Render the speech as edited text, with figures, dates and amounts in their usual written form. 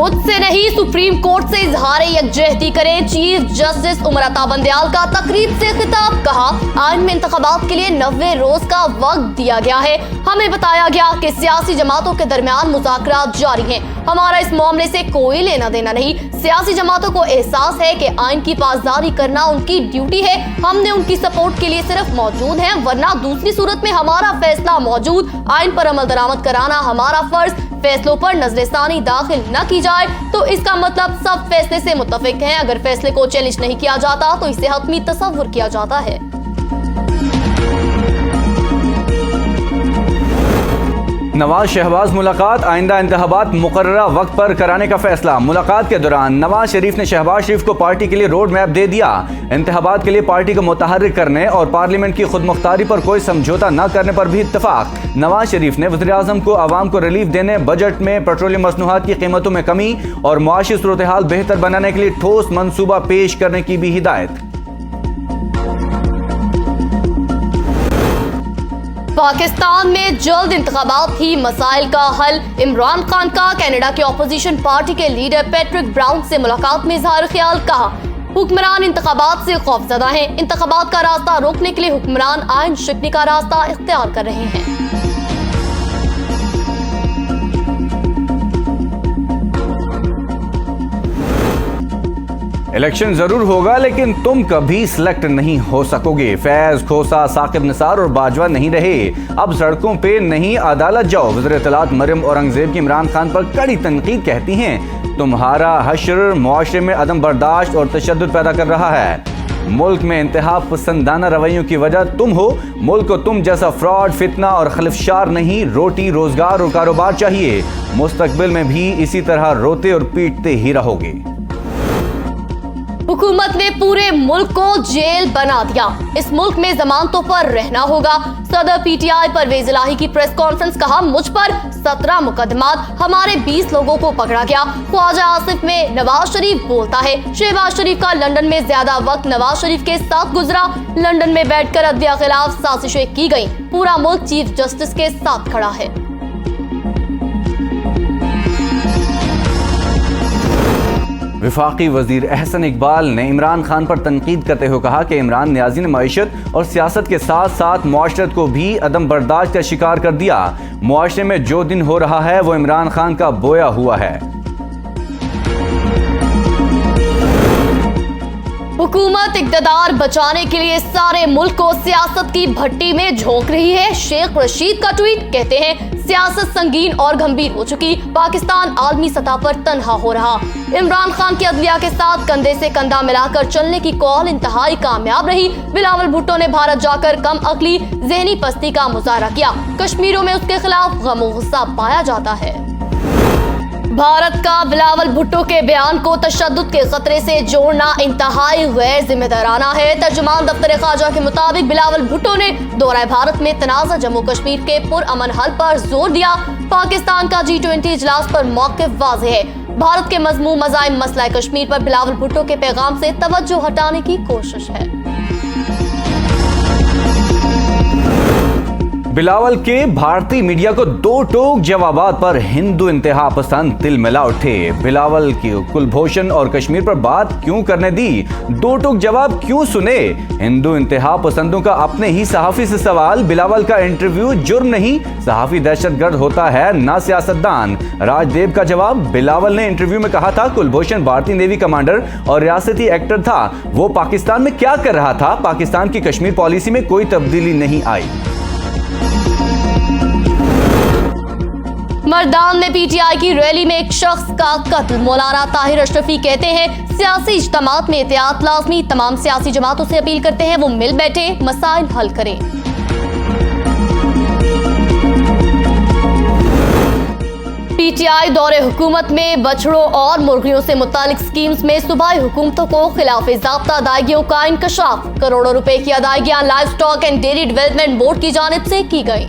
मुझसे नहीं, supreme court से इजहार यकजहती करें। चीफ जस्टिस उमर अता बंदयाल का तकरीब से खिताब। कहा, आइन में इंतखाबात के लिए 90 रोज का वक्त दिया गया है। हमें बताया गया कि सियासी जमातों के दरमियान मुज़ाकरात जारी हैं। हमारा इस मामले से कोई लेना देना नहीं। सियासी जमातों को एहसास है कि आइन की पासदारी करना उनकी ड्यूटी है। हमने उनकी सपोर्ट के लिए सिर्फ मौजूद हैं, वरना दूसरी सूरत में हमारा फैसला मौजूद आइन पर अमल दरामद कराना हमारा फर्ज। फैसलों पर नजरसानी दाखिल न की जाए तो इसका मतलब सब फैसले से मुत्तफिक हैं। अगर फैसले को चैलेंज नहीं किया जाता तो इसे हतमी तस्वुर किया जाता है। नवाज शहबाज मुलाकात, आइंदा इंतखाबात मुकर्ररा वक्त पर कराने का फैसला। मुलाकात के दौरान नवाज शरीफ ने शहबाज शरीफ को पार्टी के लिए रोड मैप दे दिया। इंतखाबात के लिए पार्टी को मुतहर्रिक करने और पार्लियामेंट की खुदमुख्तारी पर कोई समझौता न करने पर भी इत्तफाक। नवाज शरीफ ने वज़ीर आज़म को आवाम को रिलीफ देने, बजट में पेट्रोलियम मसनूआत की कीमतों में कमी और मुआशी सूरत हाल बेहतर बनाने के लिए ठोस मंसूबा पेश करने की भी हिदायत। पाकिस्तान में जल्द इंतखाबात ही मसाइल का हल। इमरान खान का कनाडा के अपोजिशन पार्टी के लीडर पैट्रिक ब्राउन से मुलाकात में इजहार ख्याल। कहा, हुक्मरान इंतखाबात से खौफजदा हैं। इंतखाबात का रास्ता रोकने के लिए हुक्मरान आइन शिकनी का रास्ता इख्तियार कर रहे हैं। इलेक्शन जरूर होगा लेकिन तुम कभी सिलेक्ट नहीं हो सकोगे। फैज, खोसा, साकिब निसार और बाजवा नहीं रहे, अब सड़कों पे नहीं अदालत जाओ। वज़ीर इत्तलात मरियम औरंगजेब की इमरान खान पर कड़ी तनकीद। कहती हैं, तुम्हारा हश्र मुआशरे में अदम बर्दाश्त और तशद्दुद पैदा कर रहा है। मुल्क में इंतहा पसंदाना रवैयों की वजह तुम हो। मुल्क को तुम जैसा फ्रॉड, फितना और खलिफशार नहीं, रोटी, रोजगार और कारोबार चाहिए। मुस्तकबिल में भी इसी तरह रोते और पीटते ही रहोगे। हुकूमत ने पूरे मुल्क को जेल बना दिया। इस मुल्क में जमानतों पर रहना होगा। सदर पीटीआई परवेज इलाही की प्रेस कॉन्फ्रेंस। कहा, मुझ पर 17 मुकदमात, हमारे 20 लोगों को पकड़ा गया। ख्वाजा आसिफ में नवाज शरीफ बोलता है। शहबाज शरीफ का लंदन में ज्यादा वक्त नवाज शरीफ के साथ गुजरा। लंदन में बैठकर अदलिया खिलाफ साजिशें की गई। पूरा मुल्क चीफ जस्टिस के साथ खड़ा है। वफाकी वजीर एहसन इकबाल ने इमरान खान पर तनकीद करते हुए कहा कि इमरान न्याज़ीन मईशत और सियासत के साथ साथ मुआशरत को भी अदम बर्दाश्त का शिकार कर दिया। मुआशरे में जो दिन हो रहा है वो इमरान खान का बोया हुआ है। हुकूमत इक़्तिदार बचाने के लिए सारे मुल्क को सियासत की भट्टी में झोंक रही है। शेख रशीद का ट्वीट। कहते हैं, सियासत संगीन और गंभीर हो चुकी, पाकिस्तान आलमी सतह पर तन्हा हो रहा। इमरान खान की अदलिया के साथ कंधे से कंधा मिलाकर चलने की कॉल इंतहाई कामयाब रही। बिलावल भुट्टो ने भारत जाकर कम अक्ली, ज़हनी पस्ती का मुजाहरा किया। कश्मीरों में उसके खिलाफ गम गुस्सा पाया जाता है। भारत का बिलावल भुट्टो के बयान को तशद्दुद के खतरे से जोड़ना इंतहाई गैर जिम्मेदाराना है। तर्जुमान दफ्तर ख्वाजा के मुताबिक बिलावल भुट्टो ने दौरा भारत में तनाज़ा जम्मू कश्मीर के पुरअमन हल पर जोर दिया। पाकिस्तान का G20 इजलास पर मौक़िफ़ वाज़ेह है। भारत के मज़मूम मज़ाइम मसला कश्मीर पर बिलावल भुट्टो के पैगाम से तवज्जो हटाने की कोशिश है। बिलावल के भारतीय मीडिया को दो टोक जवाबात पर हिंदू इंतहा पसंद तिल मिला उठे। बिलावल की कुलभूषण और कश्मीर पर बात क्यों करने दी? दो टोक जवाब क्यों सुने? हिंदू इंतहा पसंदों का अपने ही सहाफी से सवाल। बिलावल का इंटरव्यू जुर्म नहीं, सहाफी दहशतगर्द होता है ना सियासतदान। राजदेव का जवाब। बिलावल ने इंटरव्यू में कहा था कुलभूषण भारतीय नेवी कमांडर और रियासती एक्टर था। वो पाकिस्तान में क्या कर रहा था? पाकिस्तान की कश्मीर पॉलिसी में कोई तब्दीली नहीं आई। मर्दान में पीटीआई की रैली में एक शख्स का कत्ल। मौलाना ताहिर अशरफी कहते हैं, सियासी इज्तिमात में एहतियात लाजमी। तमाम सियासी जमातों से अपील करते हैं वो मिल बैठे, मसाइल हल करें। पीटीआई दौरे हुकूमत में बछड़ों और मुर्गियों से मुतालिक स्कीम्स में सूबाई हुकूमतों को खिलाफ ज़ाब्ता अदायगियों का इंकशाफ। करोड़ों रुपए की अदायगियां livestock and dairy development board की जानिब से की गई।